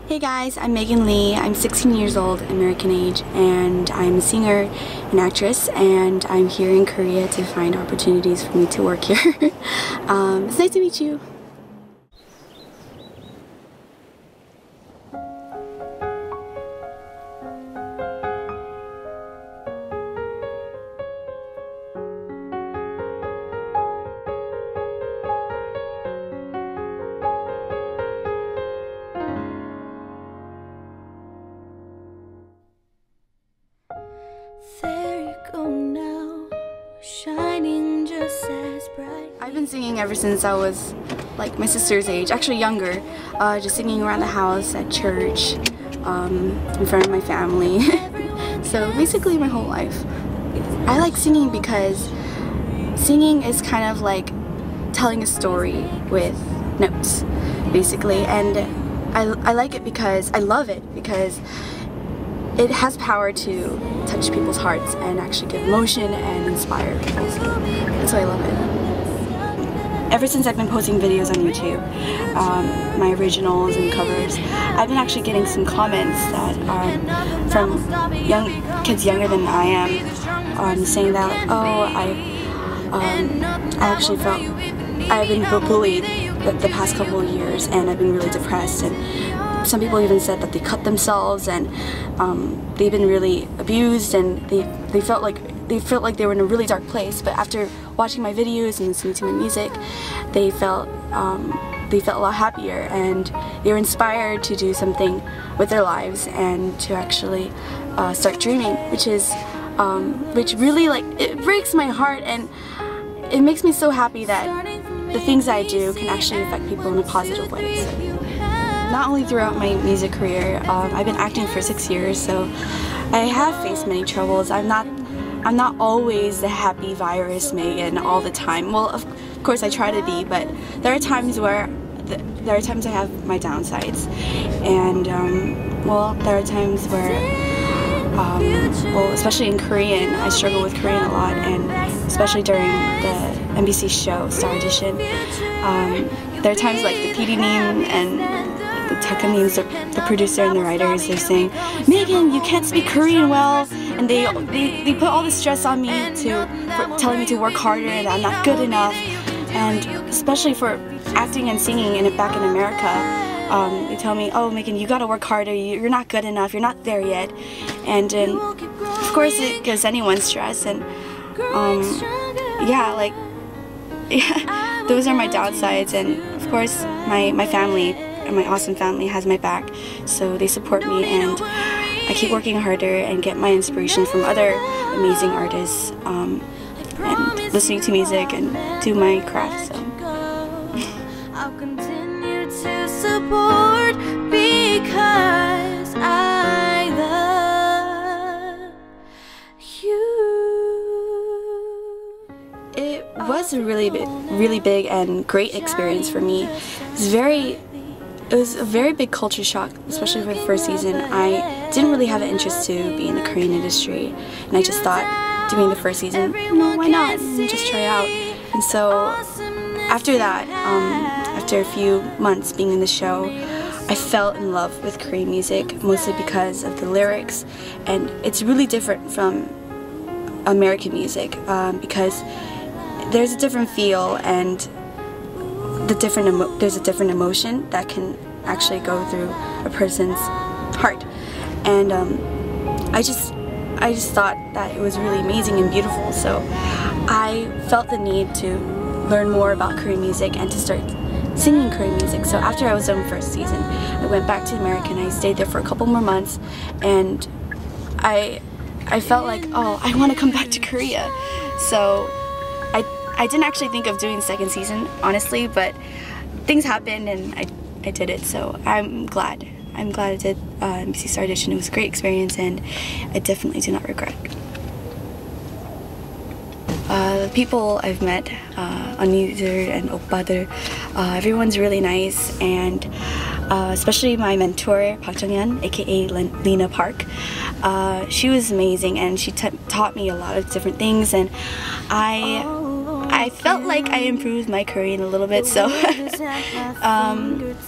Hey guys, I'm Megan Lee. I'm 16 years old, American age, and I'm a singer and actress, and I'm here in Korea to find opportunities for me to work here. It's nice to meet you. There you go now, shining just as bright. I've been singing ever since I was like my sister's age, actually younger, just singing around the house, at church, in front of my family. So basically my whole life. I like singing because singing is kind of like telling a story with notes, basically, and I like it because I love it because it has power to touch people's hearts and actually give emotion and inspire people, so that's why I love it. Ever since I've been posting videos on YouTube, my originals and covers, I've been actually getting some comments that are from kids younger than I am, saying that, oh, I actually felt I've been bullied the past couple of years and I've been really depressed, and some people even said that they cut themselves and they've been really abused, and they felt like they were in a really dark place. But after watching my videos and listening to my music, they felt a lot happier, and they were inspired to do something with their lives and to actually start dreaming, which really, like, it breaks my heart, and it makes me so happy that the things I do can actually affect people in a positive way. So. Not only throughout my music career, I've been acting for 6 years, so I have faced many troubles. I'm not always the happy virus Megan all the time. Well, of course I try to be, but there are times where I have my downsides, and well, there are times where well, especially in Korean, I struggle with Korean a lot, and especially during the MBC show Star Audition, there are times like the PD-님 and the Takanim, the producer and the writers, they're saying, Megan, you can't speak Korean well, and they put all the stress on me for telling me to work harder and I'm not good enough, and especially for acting and singing back in America, they tell me, oh Megan, you gotta work harder, you're not good enough, you're not there yet, and of course it gives anyone stress, and yeah, like, yeah, those are my downsides, and of course my family, and my awesome family, has my back, so they support me, and I keep working harder and get my inspiration from other amazing artists, and listening to music and do my craft. So. I'll continue to support because I love you. It was a really big and great experience for me. It was a very big culture shock, especially for the first season. I didn't really have an interest to be in the Korean industry, and I just thought, doing the first season, no, why not? Just try out. And so after that, after a few months being in the show, I fell in love with Korean music, mostly because of the lyrics, and it's really different from American music because there's a different feel, and there's a different emotion that can actually go through a person's heart, and I just thought that it was really amazing and beautiful, so I felt the need to learn more about Korean music and to start singing Korean music. So after I was done with first season, I went back to America and I stayed there for a couple more months, and I felt like, oh, I want to come back to Korea. So I didn't actually think of doing second season, honestly, but things happened and I did it, so I'm glad. I did MBC Star Audition. It was a great experience, and I definitely do not regret. The people I've met, 언니들 and 오빠들, everyone's really nice, and especially my mentor, Park Jung-hyun, aka Lena Park. She was amazing, and she taught me a lot of different things, and I I felt like I improved my Korean a little bit, so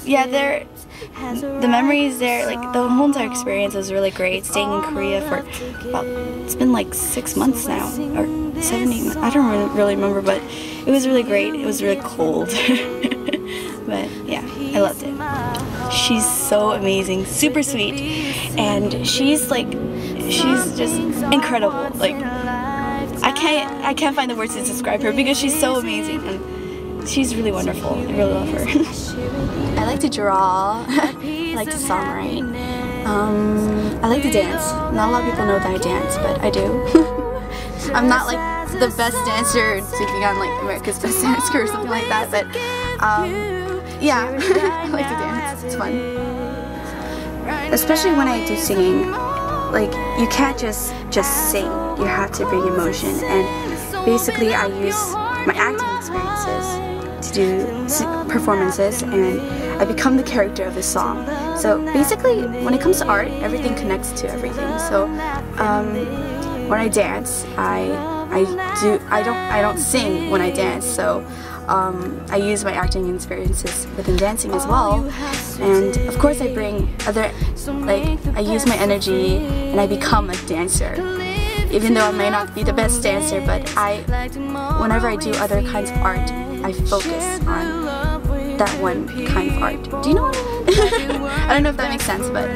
yeah, the memories there, like the whole entire experience was really great. Staying in Korea for about, it's been like 6 months now, or 7, 8, I don't really remember, but it was really great. It was really cold. But yeah, I loved it. She's so amazing, super sweet, and she's just incredible. Like I can't find the words to describe her because she's so amazing and she's really wonderful. I really love her. I like to draw. I like to songwrite. I like to dance. Not a lot of people know that I dance, but I do. I'm not like the best dancer to be on like America's Best Dancer or something like that, but yeah, I like to dance. It's fun. Especially when I do singing. Like, you can't just sing. You have to bring emotion, and basically I use my acting experiences to do performances, and I become the character of the song. So basically, when it comes to art, everything connects to everything. So when I dance, I don't sing when I dance. So I use my acting experiences within dancing as well, and of course I bring other, like, I use my energy and I become a dancer. Even though I may not be the best dancer, but whenever I do other kinds of art, I focus on that one kind of art. Do you know what I mean? I don't know if that makes sense, but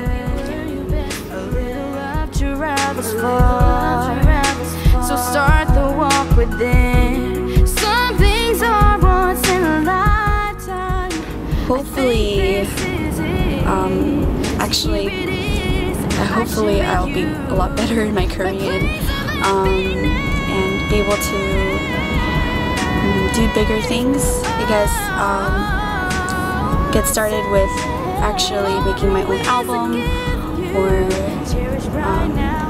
so start the walk within. Some things are once in a lifetime. hopefully, hopefully I'll be a lot better in my Korean and be able to do bigger things. I guess get started with actually making my own album, or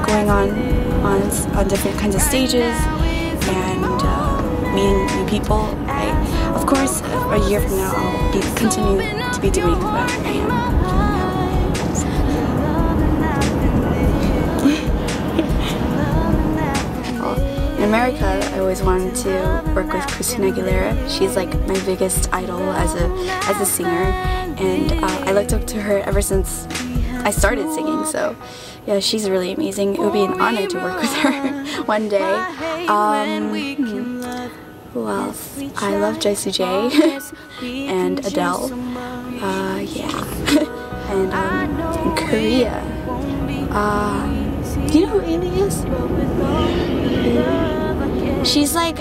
going on different kinds of stages and meeting new people. Of course, a year from now I'll continue to be doing what I am doing now. In America, I always wanted to work with Christina Aguilera. She's like my biggest idol as a singer, and I looked up to her ever since I started singing. So yeah, she's really amazing. It would be an honor to work with her one day. Who else? I love Jessie J and Adele. Yeah. And in Korea, do you know who Ailey is? She's like,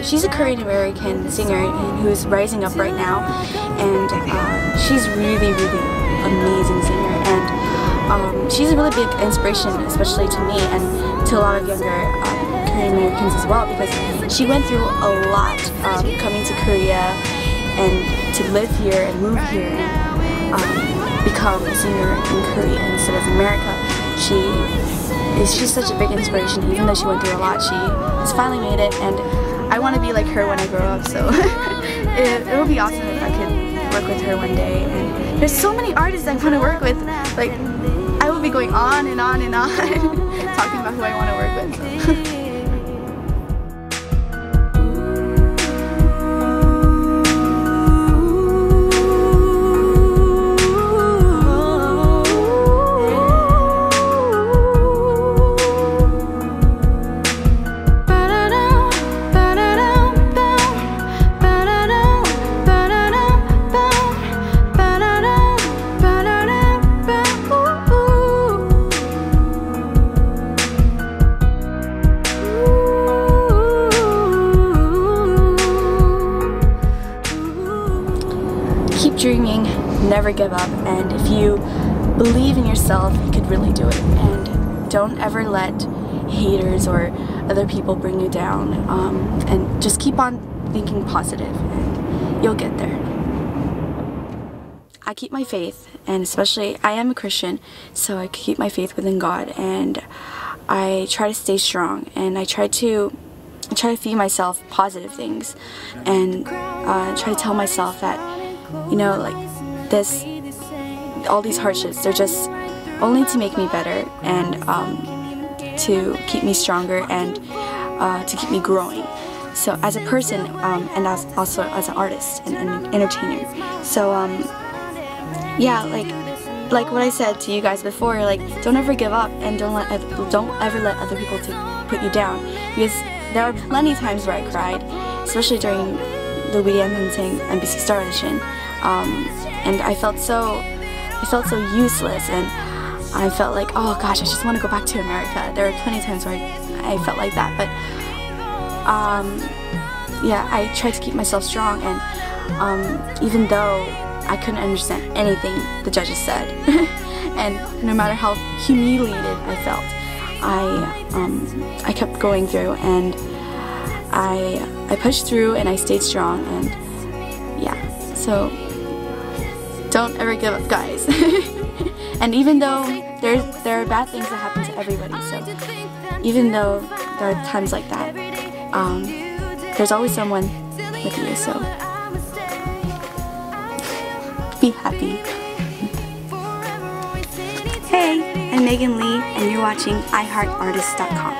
she's a Korean American singer who's rising up right now, and she's really amazing singer, and she's a really big inspiration, especially to me and to a lot of younger Korean Americans as well, because she went through a lot coming to Korea and to live here and move here and become a singer in Korea instead of America. She's such a big inspiration. Even though she went through a lot, she has finally made it, and I want to be like her when I grow up, so it would be awesome if I could work with her one day. And there's so many artists I want to work with. Like, I will be going on and on and on talking about who I want to work with. So. Keep dreaming, never give up, and if you believe in yourself, you could really do it. And don't ever let haters or other people bring you down, and just keep on thinking positive and you'll get there. I keep my faith, and especially I am a Christian, so I keep my faith within God, and I try to stay strong, and I try to feed myself positive things, and try to tell myself that, you know, like all these hardships, they're just only to make me better, and to keep me stronger, and to keep me growing. so as a person, and also as an artist and an entertainer. So yeah, like what I said to you guys before, like, don't ever give up, and don't ever let other people put you down, because there are plenty of times where I cried, especially during the Weedy Dancing NBC Star audition, and I felt so useless, and I felt like, oh gosh, I just want to go back to America. There are plenty of times where I felt like that, but yeah, I tried to keep myself strong, and even though I couldn't understand anything the judges said, and no matter how humiliated I felt, I kept going through, and I pushed through, and I stayed strong, and yeah, so don't ever give up, guys. And even though there are bad things that happen to everybody, so even though there are times like that, there's always someone with you, so be happy. Hey, I'm Megan Lee, and you're watching iHeartArtist.com.